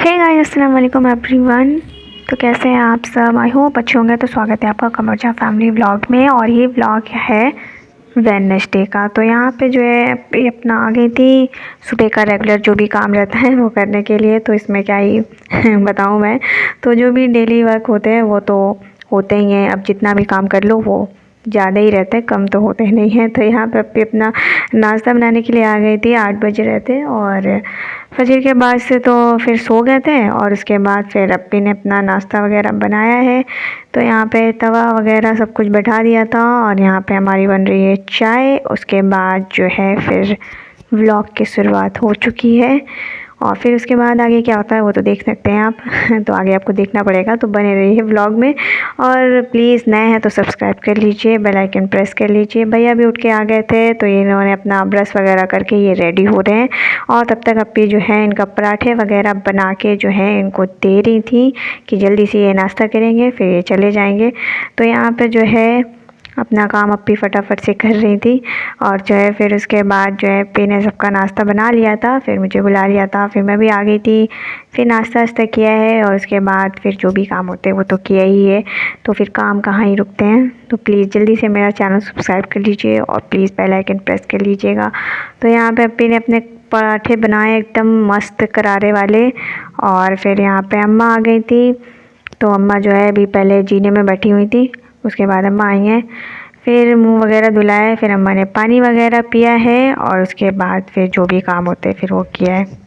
Hey guys, अस्सलाम वालेकुम everyone. तो कैसे हैं आप सब? आई होप अच्छे होंगे। तो स्वागत है आपका कमरजा फैमिली व्लॉग में। और ये व्लॉग है वेडनेसडे का। तो यहाँ पे जो है अपना आ गई थी सुबह का रेगुलर जो भी काम रहता है वो करने के लिए। तो इसमें क्या ही बताऊँ मैं। तो जो भी डेली वर्क होते हैं वो तो होते ही हैं। अब जितना भी काम कर लो वो ज़्यादा ही रहते हैं, कम तो होते नहीं हैं। तो यहाँ पे अपना नाश्ता बनाने के लिए आ गई थी। 8 बजे रहते और फजर के बाद से तो फिर सो गए थे। और उसके बाद फिर अप्पी ने अपना नाश्ता वगैरह बनाया है। तो यहाँ पे तवा वगैरह सब कुछ बैठा दिया था और यहाँ पे हमारी बन रही है चाय। उसके बाद जो है फिर व्लॉग की शुरुआत हो चुकी है। और फिर उसके बाद आगे क्या होता है वो तो देख सकते हैं आप। तो आगे आपको देखना पड़ेगा, तो बने रहिए व्लॉग में। और प्लीज़ नए हैं तो सब्सक्राइब कर लीजिए, बेल आइकन प्रेस कर लीजिए। भैया भी उठ के आ गए थे तो इन्होंने अपना ब्रश वगैरह करके ये रेडी हो रहे हैं। और तब तक अप्पी जो है इनका पराठे वगैरह बना के जो है इनको दे रही थी कि जल्दी से ये नाश्ता करेंगे फिर ये चले जाएंगे। तो यहाँ पर जो है अपना काम अप्पी फटाफट से कर रही थी। और जो है फिर उसके बाद जो है अप्पी ने सबका नाश्ता बना लिया था, फिर मुझे बुला लिया था, फिर मैं भी आ गई थी। फिर नाश्ता वास्ता किया है और उसके बाद फिर जो भी काम होते हैं वो तो किया ही है। तो फिर काम कहाँ ही रुकते हैं। तो प्लीज़ जल्दी से मेरा चैनल सब्सक्राइब कर लीजिए और प्लीज़ बेल आइकन प्रेस कर लीजिएगा। तो यहाँ पर अप्पी ने अपने पराठे बनाए एकदम मस्त करारे वाले। और फिर यहाँ पर अम्मा आ गई थी। तो अम्मा जो है अभी पहले जीने में बैठी हुई थी, उसके बाद अम्मा आई हैं। फिर मुंह वगैरह धुलाया, फिर अम्मा ने पानी वगैरह पिया है और उसके बाद फिर जो भी काम होते हैं फिर वो किया है।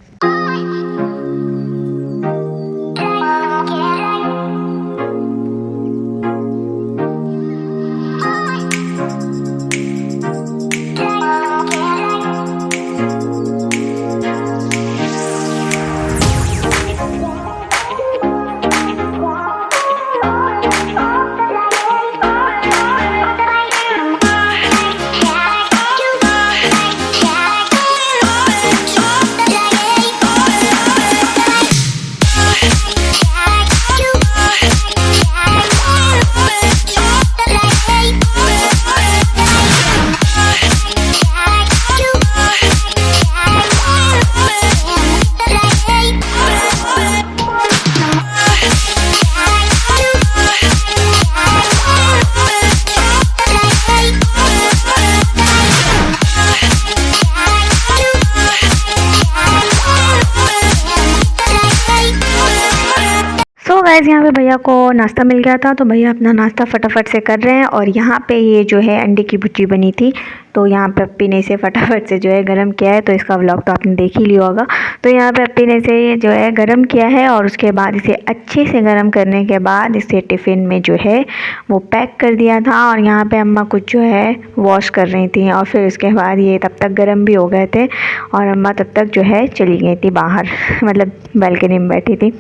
तो गाइस यहाँ पे भैया को नाश्ता मिल गया था तो भैया अपना नाश्ता फटाफट से कर रहे हैं। और यहाँ पे ये जो है अंडे की भुर्जी बनी थी तो यहाँ पे अप्पी ने इसे फटाफट से जो है गरम किया है। तो इसका व्लॉग तो आपने देख ही लिया होगा। तो यहाँ पे अप्पी ने इसे जो है गरम किया है और उसके बाद इसे अच्छे से गरम करने के बाद इसे टिफ़िन में जो है वो पैक कर दिया था। और यहाँ पे अम्मा कुछ जो है वॉश कर रही थी और फिर उसके बाद ये तब तक गर्म भी हो गए थे और अम्मा तब तक जो है चली गई थी बाहर, मतलब बालकनी में बैठी थी।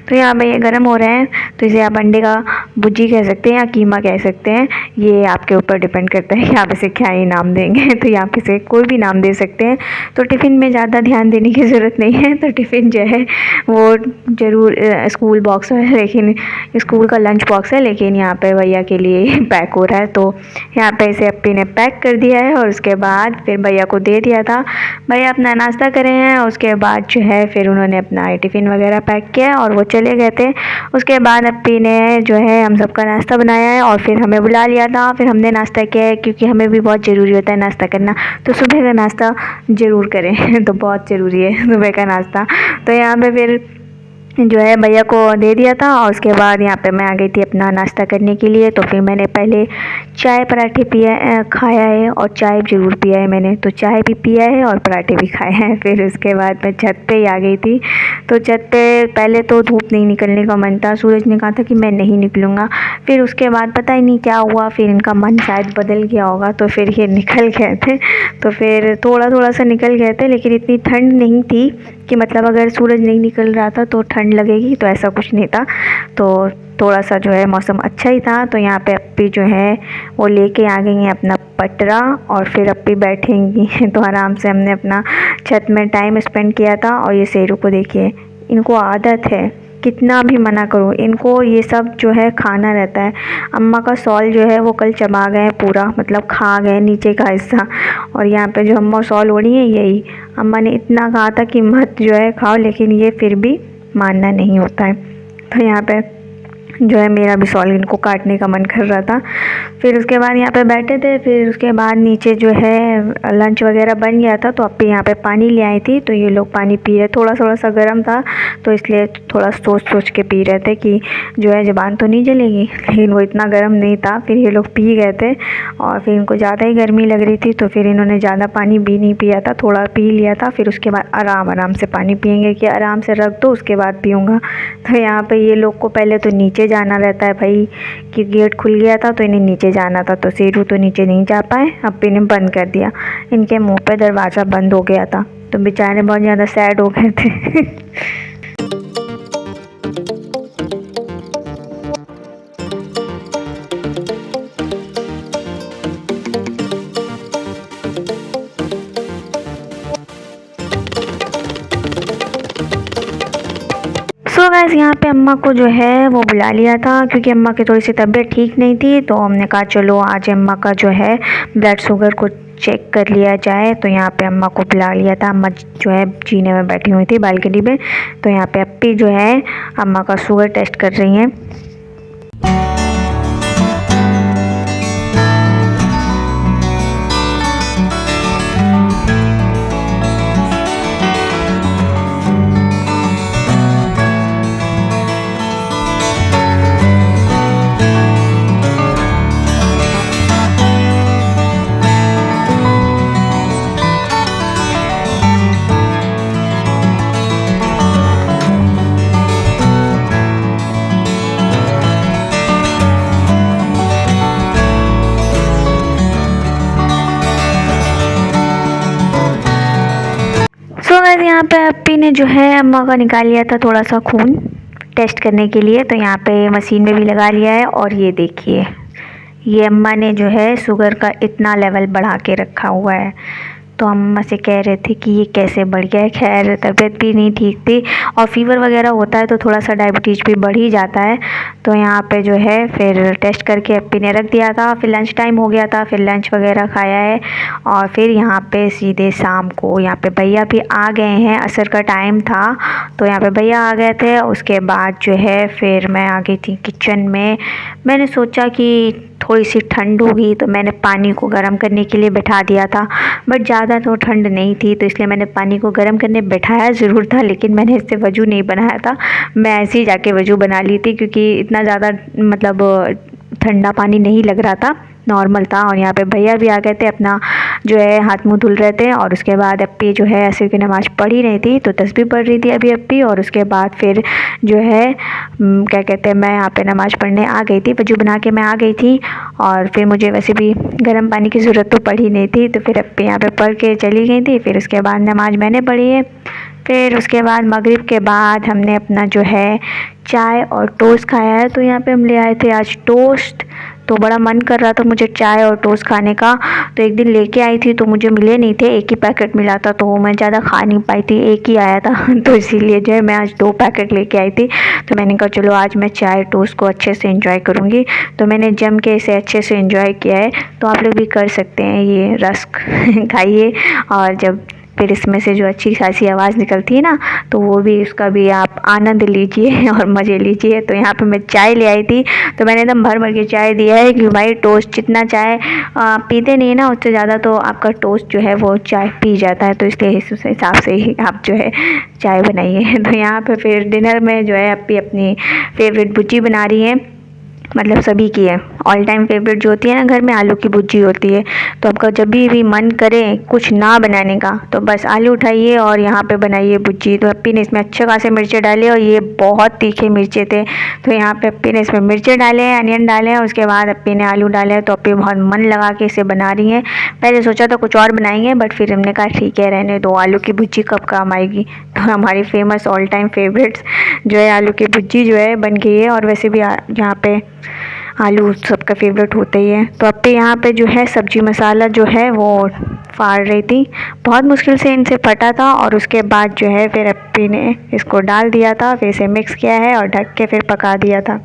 तो यहाँ पे ये गर्म हो रहे हैं तो इसे आप अंडे का भुर्जी कह सकते हैं या कीमा कह सकते हैं, ये आपके ऊपर डिपेंड करता है कि आप इसे क्या ही नाम देंगे। तो यहाँ पे से कोई भी नाम दे सकते हैं। तो टिफ़िन में ज़्यादा ध्यान देने की ज़रूरत नहीं है। तो टिफ़िन जो है वो ज़रूर स्कूल बॉक्स है, लेकिन स्कूल का लंच बॉक्स है, लेकिन यहाँ पे भैया के लिए पैक हो रहा है। तो यहाँ पे इसे अप्पी ने पैक कर दिया है और उसके बाद फिर भैया को दे दिया था। भैया अपना नाश्ता करे हैं और उसके बाद जो है फिर उन्होंने अपना टिफ़िन वगैरह पैक किया और वो चले गए थे। उसके बाद अप्पी ने जो है हम सबका नाश्ता बनाया है और फिर हमें बुला लिया था। फिर हमने नाश्ता किया है क्योंकि हमें भी बहुत ज़रूरी होता है नाश्ता करना। तो सुबह का नाश्ता ज़रूर करें तो बहुत ज़रूरी है सुबह का नाश्ता। तो यहाँ पे फिर जो है भैया को दे दिया था और उसके बाद यहाँ पे मैं आ गई थी अपना नाश्ता करने के लिए। तो फिर मैंने पहले चाय पराठे खाया है और चाय ज़रूर पिया है मैंने। तो चाय भी पिया है और पराठे भी खाए हैं। फिर उसके बाद मैं छत पे ही आ गई थी। तो छत पे पहले तो धूप नहीं निकलने का मन था, सूरज ने कहा था कि मैं नहीं निकलूँगा। फिर उसके बाद पता ही नहीं क्या हुआ, फिर इनका मन शायद बदल गया होगा तो फिर ये निकल गए थे। तो फिर थोड़ा थोड़ा सा निकल गए थे, लेकिन इतनी ठंड नहीं थी कि मतलब अगर सूरज नहीं निकल रहा था तो ठंड लगेगी, तो ऐसा कुछ नहीं था। तो थोड़ा सा जो है मौसम अच्छा ही था। तो यहाँ पे अप्पी जो है वो लेके आ गई हैं अपना पटरा और फिर अप्पी बैठेंगी। तो आराम से हमने अपना छत में टाइम स्पेंड किया था। और ये शेरू को देखिए, इनको आदत है कितना भी मना करो इनको ये सब जो है खाना रहता है। अम्मा का सॉल जो है वो कल चबा गए पूरा, मतलब खा गए नीचे का हिस्सा। और यहाँ पे जो अम्मा सॉल ओढ़ी है यही अम्मा ने इतना कहा था कि मत जो है खाओ, लेकिन ये फिर भी मानना नहीं होता है। तो यहाँ पे जो है मेरा भी सॉलिन को काटने का मन कर रहा था। फिर उसके बाद यहाँ पे बैठे थे। फिर उसके बाद नीचे जो है लंच वगैरह बन गया था, तो अब यहाँ पे पानी ले आई थी, तो ये लोग पानी पी रहे। थोड़ा सा गर्म था, तो इसलिए थोड़ा सोच के पी रहे थे कि जो है ज़ुबान तो नहीं जलेगी, लेकिन वो इतना गर्म नहीं था। फिर ये लोग पी गए थे और फिर इनको ज़्यादा ही गर्मी लग रही थी, तो फिर इन्होंने ज़्यादा पानी भी नहीं पिया था, थोड़ा पी लिया था। फिर उसके बाद आराम से पानी पियेंगे कि आराम से रख दो, उसके बाद पीऊँगा। तो यहाँ पे ये लोग को पहले तो नीचे जाना रहता है भाई, कि गेट खुल गया था तो इन्हें नीचे जाना था, तो शेरू तो नीचे नहीं जा पाए। अब इन्हें बंद कर दिया, इनके मुंह पे दरवाज़ा बंद हो गया था, तो बेचारे बहुत ज़्यादा सैड हो गए थे। सो गाइस यहाँ पे अम्मा को जो है वो बुला लिया था, क्योंकि अम्मा की थोड़ी सी तबीयत ठीक नहीं थी, तो हमने कहा चलो आज अम्मा का जो है ब्लड शुगर को चेक कर लिया जाए। तो यहाँ पे अम्मा को बुला लिया था। अम्मा जो है जीने में बैठी हुई थी बालकनी में, तो यहाँ पे अप्पी जो है अम्मा का शुगर टेस्ट कर रही हैं। गाइस यहाँ पे अप्पी ने जो है अम्मा का निकाल लिया था थोड़ा सा खून टेस्ट करने के लिए, तो यहाँ पे मशीन में भी लगा लिया है। और ये देखिए, ये अम्मा ने जो है शुगर का इतना लेवल बढ़ा के रखा हुआ है। तो अम्मा से कह रहे थे कि ये कैसे बढ़ गया है। खैर तबीयत भी नहीं ठीक थी, और फीवर वगैरह होता है तो थोड़ा सा डायबिटीज़ भी बढ़ ही जाता है। तो यहाँ पे जो है फिर टेस्ट करके अप्पी ने रख दिया था। फिर लंच टाइम हो गया था, फिर लंच वगैरह खाया है, और फिर यहाँ पे सीधे शाम को यहाँ पे भैया भी आ गए हैं। असर का टाइम था, तो यहाँ पे भैया आ गए थे। उसके बाद जो है फिर मैं आ गई थी किचन में। मैंने सोचा कि थोड़ी सी ठंड होगी, तो मैंने पानी को गर्म करने के लिए बैठा दिया था, बट ज़्यादा तो ठंड नहीं थी, तो इसलिए मैंने पानी को गर्म करने बैठाया ज़रूर था, लेकिन मैंने इससे वजू नहीं बनाया था। मैं ऐसे ही जाके वजू बना ली थी, क्योंकि इतना ज़्यादा मतलब ठंडा पानी नहीं लग रहा था, नॉर्मल था। और यहाँ पे भैया भी आ गए थे, अपना जो है हाथ मुंह धुल रहे थे। और उसके बाद अप्पी जो है असर की नमाज़ पढ़ ही रही थी, तो तस्बीह पढ़ रही थी अभी अप्पी। और उसके बाद फिर जो है क्या कहते हैं, मैं यहाँ पे नमाज़ पढ़ने आ गई थी, वजू बना के मैं आ गई थी। और फिर मुझे वैसे भी गर्म पानी की ज़रूरत तो पड़ी नहीं थी, तो फिर अप्पी यहाँ पे पढ़ के चली गई थी। फिर उसके बाद नमाज़ मैंने पढ़ी है। फिर उसके बाद मगरिब के बाद हमने अपना जो है चाय और टोस्ट खाया है। तो यहाँ पे हम ले आए थे आज टोस्ट, तो बड़ा मन कर रहा था मुझे चाय और टोस्ट खाने का। तो एक दिन लेके आई थी, तो मुझे मिले नहीं थे, एक ही पैकेट मिला था, तो मैं ज़्यादा खा नहीं पाई थी, एक ही आया था। तो इसीलिए जो है मैं आज 2 पैकेट लेके आई थी। तो मैंने कहा चलो आज मैं चाय टोस्ट को अच्छे से एंजॉय करूँगी। तो मैंने जम के इसे अच्छे से एंजॉय किया है। तो आप लोग भी कर सकते हैं, ये रस्क खाइए, और जब फिर इसमें से जो अच्छी खासी आवाज़ निकलती है ना, तो वो भी उसका भी आप आनंद लीजिए और मज़े लीजिए। तो यहाँ पे मैं चाय ले आई थी, तो मैंने एकदम भर भर के चाय दिया है कि भाई टोस्ट जितना चाय पीते नहीं ना, उससे ज़्यादा तो आपका टोस्ट जो है वो चाय पी जाता है। तो इसलिए इस हिसाब से ही आप जो है चाय बनाइए। तो यहाँ पे फिर डिनर में जो है अप्पी अपनी फेवरेट भुर्जी बना रही है, मतलब सभी की है। ऑल टाइम फेवरेट जो होती है ना घर में, आलू की भुर्जी होती है। तो आपका जब भी मन करे कुछ ना बनाने का, तो बस आलू उठाइए और यहाँ पे बनाइए भुर्जी। तो अप्पी ने इसमें अच्छे खासे मिर्चे डाले, और ये बहुत तीखे मिर्चे थे, तो यहाँ पे अप्पी ने इसमें मिर्चे डाले, अनियन डाले, और उसके बाद अप्पी ने आलू डाले। तो अप्पी बहुत मन लगा के इसे बना रही हैं। पहले सोचा था कुछ और बनाएंगे, बट फिर हमने कहा ठीक है रहने दो, आलू की भुर्जी कब काम आएगी। तो हमारी फेमस ऑल टाइम फेवरेट्स जो है आलू की भुर्जी जो है बन गई है। और वैसे भी यहाँ पे आलू सबका फेवरेट होता ही है। तो अप्पी यहाँ पे जो है सब्जी मसाला जो है वो फाड़ रही थी, बहुत मुश्किल से इनसे फटा था। और उसके बाद जो है फिर अप्पी ने इसको डाल दिया था, फिर इसे मिक्स किया है और ढक के फिर पका दिया था।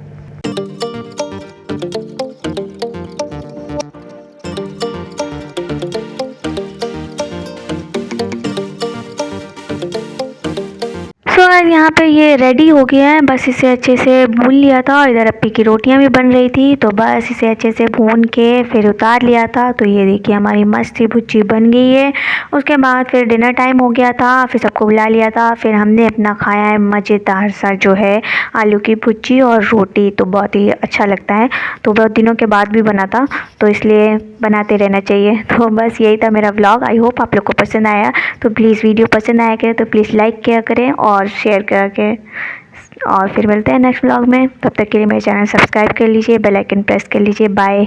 सो गाइस यहाँ पे ये रेडी हो गया है, बस इसे अच्छे से भून लिया था और इधर अप्पी की रोटियां भी बन रही थी, तो बस इसे अच्छे से भून के फिर उतार लिया था। तो ये देखिए हमारी मस्त सी भुज्जी बन गई है। उसके बाद फिर डिनर टाइम हो गया था, फिर सबको बुला लिया था, फिर हमने अपना खाया है मज़ेदार सा जो है आलू की भुज्जी और रोटी। तो बहुत ही अच्छा लगता है, तो बहुत दिनों के बाद भी बना था, तो इसलिए बनाते रहना चाहिए। तो बस यही था मेरा व्लॉग। आई होप आप लोग को पसंद आया। तो प्लीज़ वीडियो पसंद आया करे तो प्लीज़ लाइक किया करें और शेयर करके, और फिर मिलते हैं नेक्स्ट व्लॉग में। तब तक के लिए मेरे चैनल सब्सक्राइब कर लीजिए, बेल आइकन प्रेस कर लीजिए। बाय।